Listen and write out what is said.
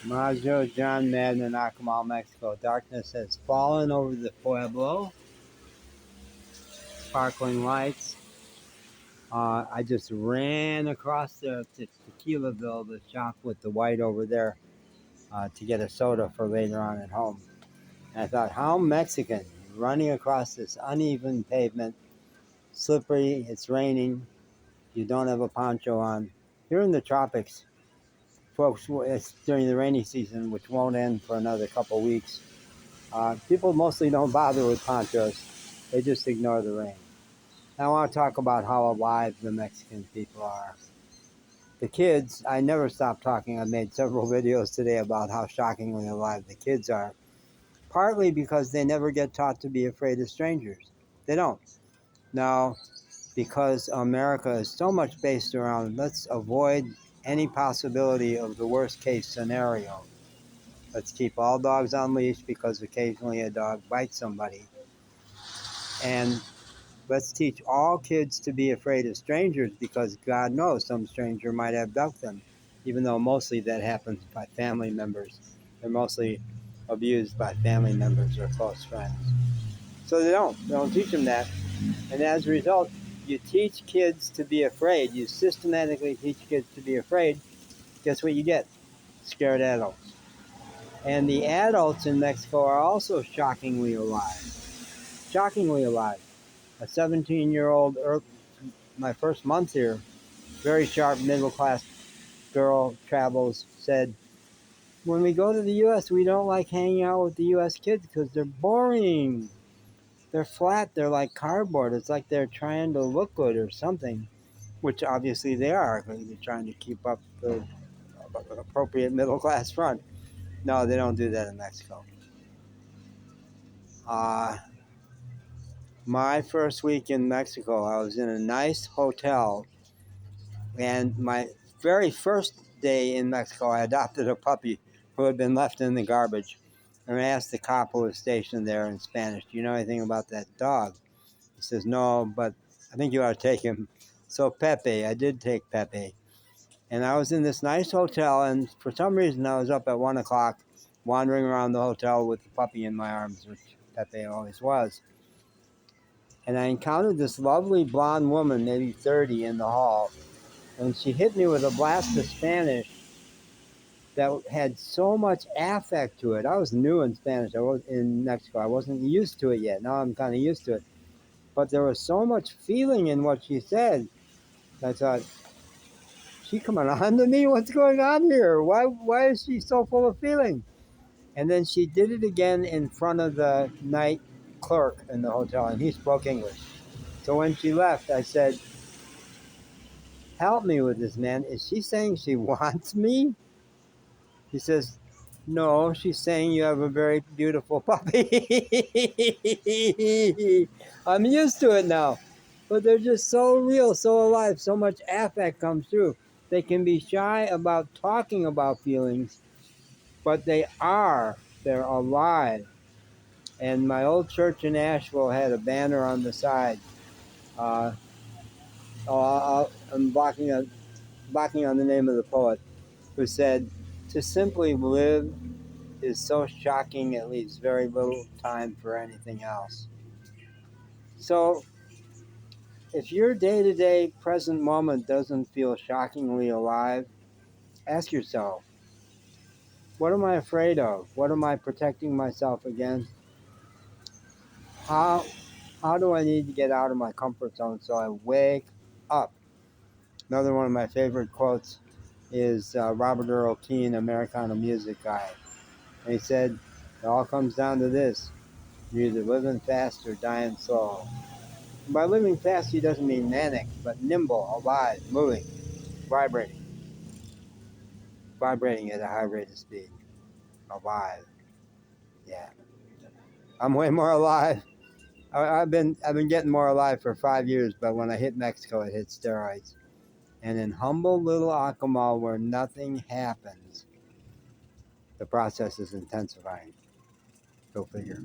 Majo, John Madden, and Acapulco, Mexico. Darkness has fallen over the pueblo. Sparkling lights. I just ran across to Tequilaville, the shop with the white over there, to get a soda for later on at home. And I thought, how Mexican, running across this uneven pavement, slippery, it's raining, you don't have a poncho on. Here in the tropics, folks, it's during the rainy season, which won't end for another couple weeks. People mostly don't bother with ponchos. They just ignore the rain. I want to talk about how alive the Mexican people are. The kids, I never stop talking. I've made several videos today about how shockingly alive the kids are. Partly because they never get taught to be afraid of strangers. They don't. Now, because America is so much based around let's avoid any possibility of the worst case scenario. Let's keep all dogs on leash because occasionally a dog bites somebody. And let's teach all kids to be afraid of strangers because God knows some stranger might abduct them, even though mostly that happens by family members. They're mostly abused by family members or close friends. So they don't teach them that. And as a result, you teach kids to be afraid. You systematically teach kids to be afraid. Guess what you get? Scared adults. And the adults in Mexico are also shockingly alive. Shockingly alive. A 17-year-old, my first month here, very sharp middle-class girl, travels, said, when we go to the U.S., we don't like hanging out with the U.S. kids because they're boring. They're flat. They're like cardboard. It's like they're trying to look good or something, which obviously they are because they're trying to keep up the appropriate middle-class front. No, they don't do that in Mexico. My first week in Mexico, I was in a nice hotel, and my very first day in Mexico, I adopted a puppy who had been left in the garbage. And I asked the cop who was stationed there in Spanish, do you know anything about that dog? He says, no, but I think you ought to take him. So Pepe, I did take Pepe. And I was in this nice hotel, and for some reason I was up at 1 o'clock wandering around the hotel with the puppy in my arms, which Pepe always was. And I encountered this lovely blonde woman, maybe 30, in the hall. And she hit me with a blast of Spanish that had so much affect to it. I was new in Spanish. I was in Mexico. I wasn't used to it yet. Now I'm kind of used to it. But there was so much feeling in what she said. I thought, she coming on to me? What's going on here? Why is she so full of feeling? And then she did it again in front of the night clerk in the hotel, and he spoke English. So when she left, I said, help me with this, man. Is she saying she wants me? He says, no, she's saying you have a very beautiful puppy. I'm used to it now. But they're just so real, so alive, so much affect comes through. They can be shy about talking about feelings, but they're alive. And my old church in Asheville had a banner on the side. I'm blocking on the name of the poet, who said, to simply live is so shocking it leaves very little time for anything else. So if your day-to-day present moment doesn't feel shockingly alive, ask yourself, what am I afraid of? What am I protecting myself against? How do I need to get out of my comfort zone so I wake up? Another one of my favorite quotes is Robert Earl Keen, Americana music guy. And he said, it all comes down to this. You're either living fast or dying slow. And by living fast, he doesn't mean manic, but nimble, alive, moving, vibrating. Vibrating at a high rate of speed. Alive. Yeah. I'm way more alive. I've been getting more alive for 5 years, but when I hit Mexico, it hit steroids. And in humble little Acamal, where nothing happens, the process is intensifying. Go figure.